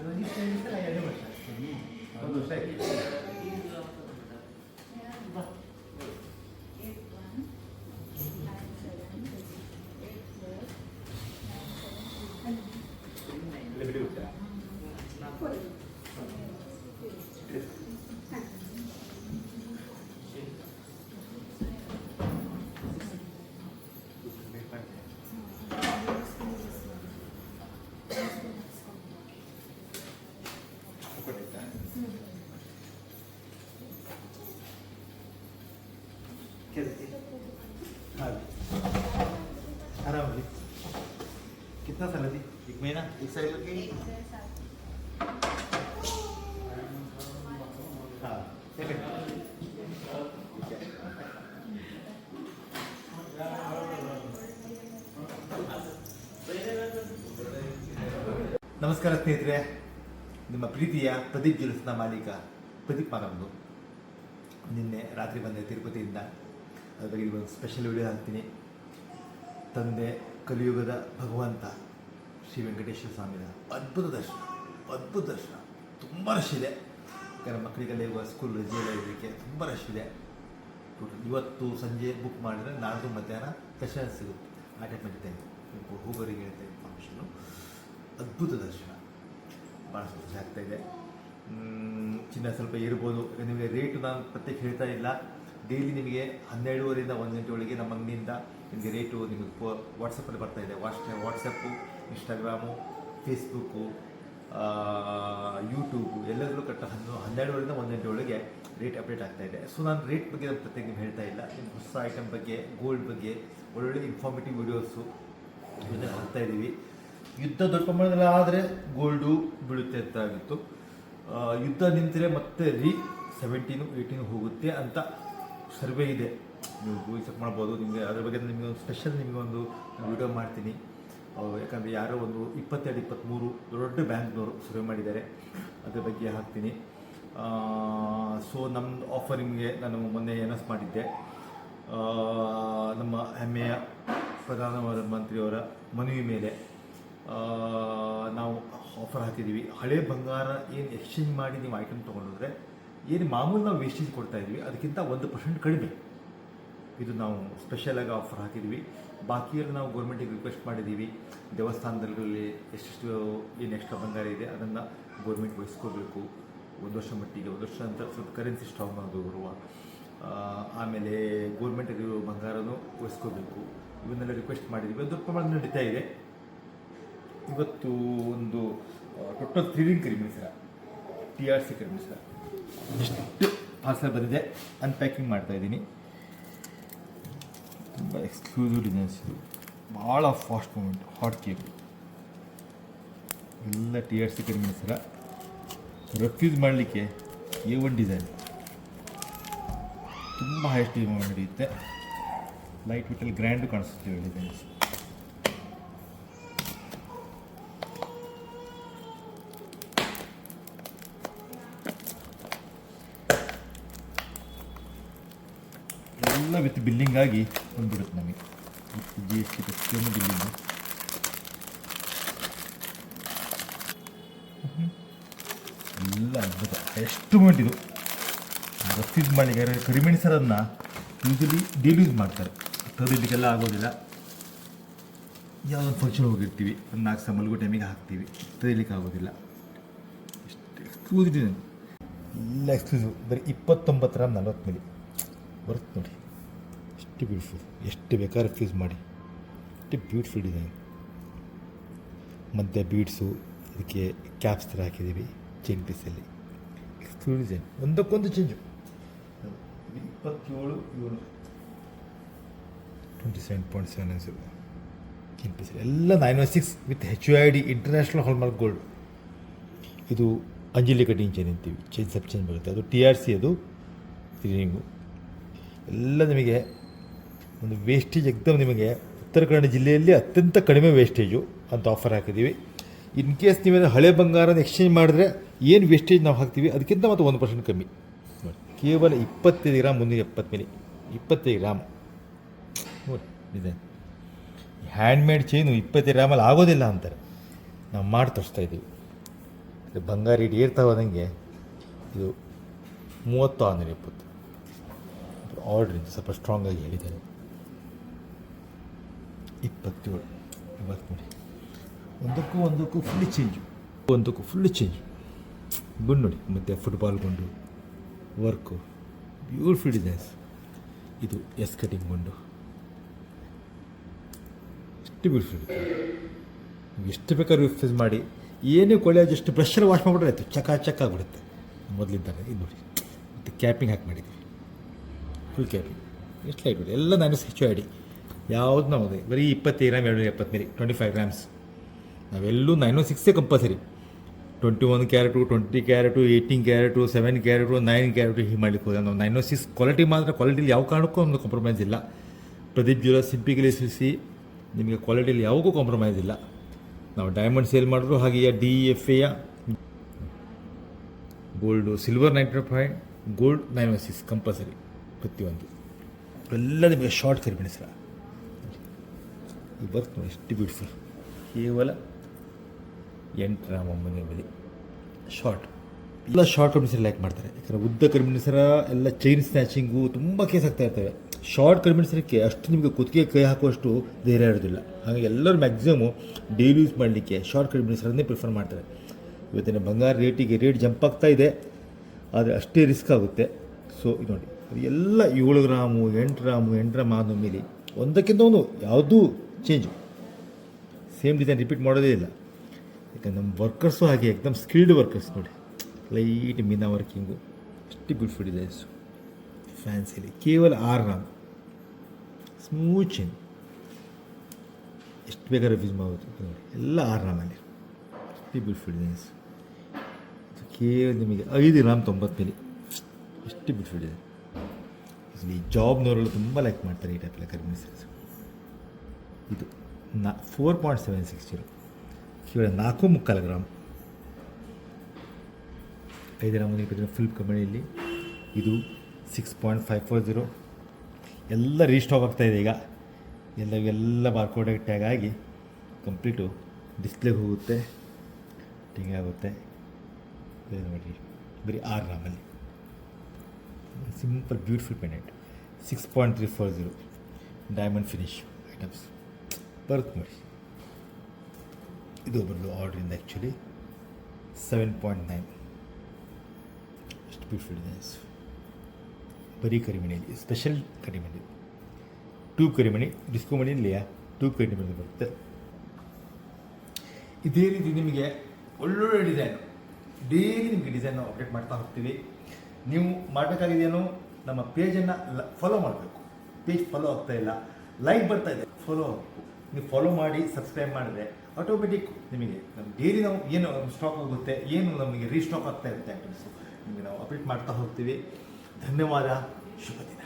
Register 2 ವರ್ಷ. 1 ವರ್ಷ ಆಯ್ತು. आराम से कितना साल थी? 1 महीना 1 साल की? हाँ ನಮಸ್ಕಾರ ಸ್ನೇಹಿತರೆ, ನಿಮ್ಮ ಪ್ರೀತಿಯ ಪ್ರದೀಪ್ ಜ್ಯುವೆಲ್ಸ್ನ ಮಾಲೀಕ ಪ್ರದೀಪ್ ಮಾನವ್ರು. ನಿನ್ನೆ ರಾತ್ರಿ ಬಂದೆ ತಿರುಪತಿಯಿಂದ. ಅದ್ರ ಬಗ್ಗೆ ಒಂದು ಸ್ಪೆಷಲ್ ವಿಡಿಯೋ ಹಾಕ್ತೀನಿ. ತಂದೆ ಕಲಿಯುಗದ ಭಗವಂತ ಶ್ರೀ ವೆಂಕಟೇಶ್ವರ ಸ್ವಾಮಿನ ಅದ್ಭುತ ದರ್ಶನ. ತುಂಬ ರಶ್ ಇದೆ. ಯಾಕಂದರೆ ಮಕ್ಕಳಿಗೆಲ್ಲ ಇವಾಗ ಸ್ಕೂಲ್ ರಜೆ ಎಲ್ಲ ಇದಕ್ಕೆ ತುಂಬ ರಶ್ ಇದೆ. ಇವತ್ತು ಸಂಜೆ ಬುಕ್ ಮಾಡಿದ್ರೆ ನಾಡ್ದು ಮಧ್ಯಾಹ್ನ ದರ್ಶನ ಸಿಗುತ್ತೆ. ಆ ಟೈಪ್ ಮಾಡಿದ್ದೇನೆ ಹೋಗೋರಿಗೆ ಹೇಳ್ತಾ ಇನ್ಫಾರ್ಮೇಷನು. ಅದ್ಭುತ ದರ್ಶನ, ಭಾಳ ಸಂತೋಷ ಆಗ್ತಾಯಿದೆ. ಚಿನ್ನ ಸ್ವಲ್ಪ ಇರ್ಬೋದು. ನಿಮಗೆ ರೇಟು ನಾನು ಪ್ರತ್ಯೇಕ ಹೇಳ್ತಾ ಇಲ್ಲ. ಡೈಲಿ ನಿಮಗೆ 12:30ರಿಂದ 1 ಗಂಟೆ ಒಳಗೆ ನಮ್ಮ ಅಂಗಡಿಯಿಂದ ನಿಮಗೆ ರೇಟು ನಿಮಗೆ ವಾಟ್ಸಪ್ಪಲ್ಲಿ ಬರ್ತಾಯಿದೆ. ವಾಟ್ಸಪ್ಪು, ಇನ್ಸ್ಟಾಗ್ರಾಮು, ಫೇಸ್ಬುಕ್ಕು, ಯೂಟ್ಯೂಬು ಎಲ್ಲದರಲ್ಲೂ ಕರೆಕ್ಟ್ 12:30ರಿಂದ 1 ಗಂಟೆ ಒಳಗೆ ರೇಟ್ ಅಪ್ಡೇಟ್ ಆಗ್ತಾಯಿದೆ. ಸೊ ನಾನು ರೇಟ್ ಬಗ್ಗೆ ನಾನು ಪ್ರತ್ಯೇಕ ನಿಮ್ಗೆ ಹೇಳ್ತಾ ಇಲ್ಲ. ನಿಮ್ಮ ಹೊಸ ಐಟಮ್ ಬಗ್ಗೆ, ಗೋಲ್ಡ್ ಬಗ್ಗೆ ಒಳ್ಳೊಳ್ಳೆ ಇನ್ಫಾರ್ಮೇಟಿವ್ ವಿಡಿಯೋಸು ಇದನ್ನು ಹಾಕ್ತಾಯಿದ್ದೀವಿ. ಯುದ್ಧ ದೊಡ್ಡ ಪ್ರಮಾಣದಲ್ಲಿ ಆದರೆ ಗೋಲ್ಡು ಬೀಳುತ್ತೆ ಅಂತ ಆಗಿತ್ತು. ಯುದ್ಧ ನಿಂತರೆ ಮತ್ತೆ 17, 18 ಹೋಗುತ್ತೆ ಅಂತ ಸರ್ವೆ ಇದೆ. ನೀವು ಚೆಕ್ ಮಾಡ್ಬೋದು. ನಿಮಗೆ ಅದ್ರ ಬಗ್ಗೆ ನಿಮಗೆ ಒಂದು ಸ್ಪೆಷಲ್ ನಿಮಗೊಂದು ವಿಡಿಯೋ ಮಾಡ್ತೀನಿ. ಯಾಕಂದರೆ ಯಾರೋ ಒಂದು 22, 23 ದೊಡ್ಡ ಬ್ಯಾಂಕ್ನವರು ಸರ್ವೆ ಮಾಡಿದ್ದಾರೆ. ಅದ್ರ ಬಗ್ಗೆ ಹಾಕ್ತೀನಿ. ಸೊ ನಮ್ಮ ಆಫರ್ ನಿಮಗೆ ನಾನು ಮೊನ್ನೆ ಅನೌನ್ಸ್ ಮಾಡಿದ್ದೆ. ನಮ್ಮ ಹೆಮ್ಮೆಯ ಪ್ರಧಾನಮಂತ್ರಿಯವರ ಮನವಿ ಮೇಲೆ ನಾವು ಆಫರ್ ಹಾಕಿದ್ದೀವಿ. ಹಳೆ ಬಂಗಾರ ಏನು ಎಕ್ಸ್ಚೇಂಜ್ ಮಾಡಿ ನೀವು ಐಟಮ್ ತೊಗೊಂಡಿದ್ರೆ ಏನು ಮಾಮೂಲು ನಾವು ವೇಸ್ಟೇಜ್ ಕೊಡ್ತಾಯಿದ್ವಿ ಅದಕ್ಕಿಂತ 1% ಕಡಿಮೆ ಇದು ನಾವು ಸ್ಪೆಷಲಾಗಿ ಆಫರ್ ಹಾಕಿದ್ವಿ. ಬಾಕಿಯಲ್ಲಿ ನಾವು ಗೌರ್ಮೆಂಟಿಗೆ ರಿಕ್ವೆಸ್ಟ್ ಮಾಡಿದ್ದೀವಿ. ದೇವಸ್ಥಾನದಲ್ಲಿ ಎಷ್ಟೆಷ್ಟು ಏನು ಎಕ್ಸ್ಟ್ರಾ ಬಂಗಾರ ಇದೆ ಅದನ್ನು ಗೌರ್ಮೆಂಟ್ ವಹಿಸ್ಕೋಬೇಕು 1 ವರ್ಷ ಮಟ್ಟಿಗೆ. 1 ವರ್ಷ ನಂತರ ಸ್ವಲ್ಪ ಕರೆನ್ಸಿ ಸ್ಟ್ರಾಂಗ್ ಆಗೋದು ಬರುವ, ಆಮೇಲೆ ಗೌರ್ಮೆಂಟಿಗೆ ಬಂಗಾರನೂ ವಹಿಸ್ಕೋಬೇಕು. ಇವನ್ನೆಲ್ಲ ರಿಕ್ವೆಸ್ಟ್ ಮಾಡಿದ್ದೀವಿ. ದೊಡ್ಡ ಪ್ರಮಾಣ ನಡೀತಾ ಇದೆ. ಇವತ್ತು ಒಂದು ಟೋಟಲ್ 3 ರಿಂಗ್ ಕರಿಮೆಣಸರ TRC ಕರಿಮೆಣಸರ ಎಷ್ಟು ಪಾರ್ಸಲ್ ಬಂದಿದೆ ಅನ್ಪ್ಯಾಕಿಂಗ್ ಮಾಡ್ತಾಯಿದ್ದೀನಿ. ತುಂಬ ಎಕ್ಸ್ಕ್ಲೂಸಿವ್ ಡಿಸೈನ್ಸ್ ಇದು. ಭಾಳ ಫಾಸ್ಟ್ ಮೂಮೆಂಟ್, ಹಾಟ್ ಕೇಕ್ ಎಲ್ಲ TRC ಕರಿಮೆಣಸರ. ರೆಫ್ಯೂಸ್ ಮಾಡಲಿಕ್ಕೆ A1 ಡಿಸೈನ್ ತುಂಬ ಹೈಯೆಸ್ಟ್ ಮೂಮೆಂಟ್ ನಡೆಯುತ್ತೆ. ಲೈಟ್ ವಿಟ್ಟಲ್ಲಿ ಗ್ರ್ಯಾಂಡು ಕಾಣಿಸುತ್ತೇವೆ ಡಿಸೈನ್ಸ್. ಎಲ್ಲ ವಿತ್ ಬಿಲ್ಲಿಂಗ್ ಆಗಿ ಬಂದ್ಬಿಡುತ್ತೆ ನಮಗೆ. ವಿತ್ GST ಪ್ರತಿಯೊಂದು ಬಿಲ್ಲಿಂಗು. ಎಲ್ಲ ಅದ್ಭುತ ಎಷ್ಟು ಮೂಮೆಂಟ್ ಇದು. ರಫ್ಯೂಸ್ ಮಾಡಲಿಕ್ಕೆ ಕರಿಮೆಣಸರನ್ನು ಯೂಶಲಿ ಡೈಲಿ ಯೂಸ್ ಮಾಡ್ತಾರೆ. ತೆಗೆದಿಡ್ಲಿಕ್ಕೆಲ್ಲ ಆಗೋದಿಲ್ಲ. ಯಾವುದೊಂದು ಫಂಕ್ಷನ್ ಹೋಗಿರ್ತೀವಿ, ಒಂದು 4 ಸಲ ಮಲಗೋ ಟೈಮಿಗೆ ಹಾಕ್ತೀವಿ, ತೆಗಿಲಿಕ್ಕೆ ಆಗೋದಿಲ್ಲ. ಎಷ್ಟು ಎಕ್ಸ್ಕ್ಲೂಸಿವ್ ಇದೆ, ಎಲ್ಲ ಎಕ್ಸ್ಕ್ಲೂಸಿವ್. ಬರೀ 29 ಗ್ರಾಮ್ 40 ಮಿಲಿ ಬರುತ್ತೆ ನೋಡಿ. ಎಷ್ಟು ಬ್ಯೂಟಿಫುಲ್, ಎಷ್ಟು ಬೇಕಾದ್ರೆ ಫ್ಯೂಸ್ ಮಾಡಿ. ಎಷ್ಟು ಬ್ಯೂಟಿಫುಲ್ ಡಿಸೈನ್. ಮಧ್ಯೆ ಬೀಡ್ಸು, ಇದಕ್ಕೆ ಕ್ಯಾಪ್ಸ್ ಥರ ಹಾಕಿದ್ದೀವಿ ಚೈನ್ ಪೀಸಲ್ಲಿ. ಎಕ್ಸ್ಕ್ಲೂಸಿವ್ ಡಿಸೈನ್, ಒಂದಕ್ಕೊಂದು ಚೇಂಜು. 27 27.7 ಅನ್ಸುತ್ತೆ ಚೈನ್ ಪೀಸಲ್ಲಿ. ಎಲ್ಲ 916 with HUID international hallmark gold. ಇದು ಅಂಜಲಿ ಕಟಿಂಗ್ ಚೈನ್ ಅಂತೀವಿ. ಚೈನ್ ಸಬ್ ಚೇಂಜ್ ಬರುತ್ತೆ. ಅದು TRC, ಅದು ರಿಂಗು. ಎಲ್ಲ ನಿಮಗೆ ಒಂದು ವೇಸ್ಟೇಜ್ ಎಕ್ದಮ್ ನಿಮಗೆ ಉತ್ತರ ಕನ್ನಡ ಜಿಲ್ಲೆಯಲ್ಲಿ ಅತ್ಯಂತ ಕಡಿಮೆ ವೇಸ್ಟೇಜು ಅಂತ ಆಫರ್ ಹಾಕಿದ್ದೀವಿ. ಇನ್ ಕೇಸ್ ನೀವೇನು ಹಳೆ ಬಂಗಾರನ ಎಕ್ಸ್ಚೇಂಜ್ ಮಾಡಿದ್ರೆ ಏನು ವೇಸ್ಟೇಜ್ ನಾವು ಹಾಕ್ತೀವಿ ಅದಕ್ಕಿಂತ ಮತ್ತು 1% ಕಮ್ಮಿ. ಕೇವಲ 25 ಗ್ರಾಮ್ 370 ಮಿಲಿ. 25 ಗ್ರಾಮ್ ನೋಡಿ ಡಿಸೈನ್. ಹ್ಯಾಂಡ್ಮೇಡ್ ಚೈನು 25 ಗ್ರಾಮಲ್ಲಿ ಆಗೋದಿಲ್ಲ ಅಂತಾರೆ. ನಾವು ಮಾಡಿ ತೋರಿಸ್ತಾ ಇದ್ದೀವಿ. ಬಂಗಾರ ರೇಟ್ ಏರ್ತಾ ಹೋದಂಗೆ ಇದು 3620 ಆರ್ಡ್ರಿಂದ ಸ್ವಲ್ಪ ಸ್ಟ್ರಾಂಗಾಗಿ ಹೇಳಿದ್ದಾರೆ. 27 ಇವತ್ತು ನೋಡಿ ಒಂದಕ್ಕೂ ಫುಲ್ಲಿ ಚೇಂಜು ಗುಂಡು ನೋಡಿ. ಮತ್ತು ಫುಟ್ಬಾಲ್ ಗುಂಡು ವರ್ಕು ಬ್ಯೂಟಿಫುಲ್ ಡಿಸೈನ್ಸ್. ಇದು ಎಸ್ ಕಟಿಂಗ್ ಗುಂಡು ಎಷ್ಟು ಬ್ಯೂಟಿಫುಲ್ ಇರುತ್ತೆ. ನೀವು ಎಷ್ಟು ಬೇಕಾದ್ರೂ ಯೂಸ್ ಮಾಡಿ ಏನೇ ಕೊಳೆ ಜಸ್ಟ್ ಬ್ರಷಲ್ಲಿ ವಾಶ್ ಮಾಡಿಬಿಟ್ರೆ ಆಯಿತು, ಚಕ ಆಗಿಬಿಡುತ್ತೆ ಮೊದಲಿಂದಾನೆ. ಇದು ನೋಡಿ ಮತ್ತು ಕ್ಯಾಪಿಂಗ್ ಹಾಕಿ ಮಾಡಿದ್ದೀವಿ, ಫುಲ್ ಕ್ಯಾಪಿಂಗ್ ಎಷ್ಟು ಲೈಟ್ ಬಿಡಿ. ಎಲ್ಲ ನಾನು ಹೆಚ್ಚು ಆಡಿ ಯಾವುದು ನಾವು ಬರೀ 25 ಗ್ರಾಮ್ 270 ಮಿಲಿ 25 ಗ್ರಾಮ್ಸ್. ನಾವೆಲ್ಲೂ 906 compulsory. 21 carat 20 carat 18 carat 7 carat 9 carat ಹೀಗೆ ಮಾಡಲಿಕ್ಕೆ ಹೋದ ನಾವು 906 ಕ್ವಾಲಿಟಿ ಮಾತ್ರ. ಕ್ವಾಲಿಟಿಲಿ ಯಾವ ಕಾರಣಕ್ಕೂ ಒಂದು ಕಾಂಪ್ರಮೈಸ್ ಇಲ್ಲ. ಪ್ರದೀಪ್ ಜ್ಯುವೆಲರ್ಸ್ ಸಿಂಪಿಕಲಿ ಸಿಲಿಸಿ ನಿಮಗೆ ಕ್ವಾಲಿಟಿಲಿ ಯಾವುದಕ್ಕೂ ಕಾಂಪ್ರಮೈಸ್ ಇಲ್ಲ. ನಾವು ಡೈಮಂಡ್ ಸೇಲ್ ಮಾಡಿದ್ರು ಹಾಗೆಯೇ DFA gold silver 95, gold 906 compulsory ಪ್ರತಿಯೊಂದು. ಎಲ್ಲ ನಿಮಗೆ ಶಾರ್ಟ್ ಕರಿಬೇಡಿ ಸರ. ಈ ವರ್ಕ್ ನೋಡಿ ಎಷ್ಟು ಬ್ಯೂಟಿಫುಲ್. ಕೇವಲ 8 ಗ್ರಾಮ್ 9 ಮಿಲಿ ಶಾರ್ಟ್. ಎಲ್ಲ ಶಾರ್ಟ್ ಕರಿಮಿಣಿ ಲೈಕ್ ಮಾಡ್ತಾರೆ. ಯಾಕಂದರೆ ಉದ್ದ ಕರಿಮಿಣಿ ಸರ ಎಲ್ಲ ಚೈನ್ ಸ್ನ್ಯಾಚಿಂಗು ತುಂಬ ಕೇಸ್ ಆಗ್ತಾ ಇರ್ತವೆ. ಶಾರ್ಟ್ ಕರಿಮಿಣಿ ಸರಕ್ಕೆ ಅಷ್ಟು ನಿಮಗೆ ಕುತ್ತಿಗೆ ಕೈ ಹಾಕುವಷ್ಟು ಧೈರ್ಯ ಇರೋದಿಲ್ಲ. ಹಾಗಾಗಿ ಎಲ್ಲರೂ ಮ್ಯಾಕ್ಸಿಮಮ್ ಡೈಲಿ ಯೂಸ್ ಮಾಡಲಿಕ್ಕೆ ಶಾರ್ಟ್ ಕರಿಮಿಣಿ ಸರನ್ನೇ ಪ್ರಿಫರ್ ಮಾಡ್ತಾರೆ. ಇವತ್ತಿನ ಬಂಗಾರ ರೇಟ್ ಜಂಪ್ ಆಗ್ತಾ ಇದೆ, ಆದರೆ ಅಷ್ಟೇ ರಿಸ್ಕ್ ಆಗುತ್ತೆ. ಸೊ ಇದು ನೋಡಿ ಎಲ್ಲ 7 ಗ್ರಾಮು 8 ಗ್ರಾಮು 8 ಗ್ರಾಮ್ 9 ಮಿಲಿ ಒಂದಕ್ಕಿಂತ ಒಂದು ಯಾವುದೂ ಚೇಂಜು, ಸೇಮ್ ಡಿಸೈನ್ ರಿಪೀಟ್ ಮಾಡೋದೇ ಇಲ್ಲ. ಯಾಕಂದ್ರೆ ನಮ್ಮ ವರ್ಕರ್ಸು ಹಾಗೆ ಎಕ್ದಮ್ ಸ್ಕಿಲ್ಡ್ ವರ್ಕರ್ಸ್ ನೋಡಿ. ಲೈಟ್ ಮೀನಾ ವರ್ಕಿಂಗು ಎಷ್ಟು ಬ್ಯೂಟಿಫುಲ್ ಡಿಸೈನ್ಸು ಫ್ಯಾನ್ಸಿಲಿ. ಕೇವಲ 6 ಗ್ರಾಮ್ ಸ್ಮೂತ್ ಚೈನ್, ಎಷ್ಟು ಬೇಕಾದ್ರೂ ಯೂಸ್ ಮಾಡ್ಬೋದು ನೋಡಿ. ಎಲ್ಲ 6 ಗ್ರಾಮಲ್ಲಿ ಎಷ್ಟು ಬ್ಯೂಟಿಫುಲ್ ಡಿಸೈನ್ಸ್. ಕೇವಲ ನಿಮಗೆ 5 ಗ್ರಾಮ್ 90 ಮಿಲಿ ಎಷ್ಟು ಬ್ಯೂಟಿಫುಲ್ ಡಿಸೈನ್. ಈ ಜಾಬ್ನವರೆಲ್ಲ ತುಂಬ ಲೈಕ್ ಮಾಡ್ತಾರೆ ಈ ಟೈಪ್ ಎಲ್ಲ ಕರಿಮಿಣಿ ಸೈಜ್. ಇದು 4.760 ಕೇವಲ 4.25 ಗ್ರಾಮ್ 5 ಗ್ರಾಮ್ ಫುಲ್ ಕಮ್ಮಣಿಯಲ್ಲಿ. ಇದು 6.540 ಎಲ್ಲ ರೀಸ್ಟಾಕ್ ಆಗ್ತಾಯಿದೆ ಈಗ. ಎಲ್ಲ ಬಾರ್ಕೋಡಿಗೆ ಟ್ಯಾಗ್ ಆಗಿ ಕಂಪ್ಲೀಟು ಡಿಸ್ಪ್ಲೇಗೆ ಹೋಗುತ್ತೆ, ಟಿಂಗ್ ಆಗುತ್ತೆ. ನೋಡಿ ಬರೀ 6 ಗ್ರಾಮಲ್ಲಿ simple beautiful pendant 6.340 diamond finish items ಬರುತ್ತೆ ನೋಡಿ. ಇದು ಬರಲು ಆರ್ಡ್ರಿಂದ ಆ್ಯಕ್ಚುಲಿ 7.9 ಎಷ್ಟು ಬ್ಯೂಟಿಫುಲ್ ಡಿಸೈನ್ಸ್. ಬರೀ ಕರಿಮಣಿಯಲ್ಲಿ ಸ್ಪೆಷಲ್ ಕರಿಮಣಿ, ಟ್ಯೂಬ್ ಕರಿಮಣಿ ಡಿಸ್ಕೋ ಮಣಿಯಲ್ಲಿಯಾ ಟ್ಯೂಬ್ ಕರಿಮಣಿ ಬರುತ್ತೆ. ಇದೇ ರೀತಿ ನಿಮಗೆ ಒಳ್ಳೊಳ್ಳೆ ಡಿಸೈನು ಡೈಲಿ ನಿಮಗೆ ಡಿಸೈನ್ ಅಪ್ಡೇಟ್ ಮಾಡ್ತಾ ಹೋಗ್ತೀವಿ. ನೀವು ಮಾಡಬೇಕಾಗಿದೆಯೇನು, ನಮ್ಮ ಪೇಜನ್ನು ಫಾಲೋ ಮಾಡಬೇಕು. ಪೇಜ್ ಫಾಲೋ ಆಗ್ತಾ ಇಲ್ಲ, ಲೈಕ್ ಬರ್ತಾ ಇದೆ, ಫಾಲೋ ಆಗಬೇಕು. ನೀವು ಫಾಲೋ ಮಾಡಿ ಸಬ್ಸ್ಕ್ರೈಬ್ ಮಾಡಿದ್ರೆ ಆಟೋಮೆಟಿಕ್ ನಿಮಗೆ ನಮ್ಮ ಡೈಲಿ ನಾವು ಏನು ಸ್ಟಾಕ್ ಆಗುತ್ತೆ, ಏನು ನಮಗೆ ರೀಸ್ಟಾಕ್ ಆಗ್ತಾ ಇರುತ್ತೆ ಐಟಮ್ಸು ನಿಮಗೆ ನಾವು ಅಪ್ಡೇಟ್ ಮಾಡ್ತಾ ಹೋಗ್ತೀವಿ. ಧನ್ಯವಾದ, ಶುಭ ದಿನ.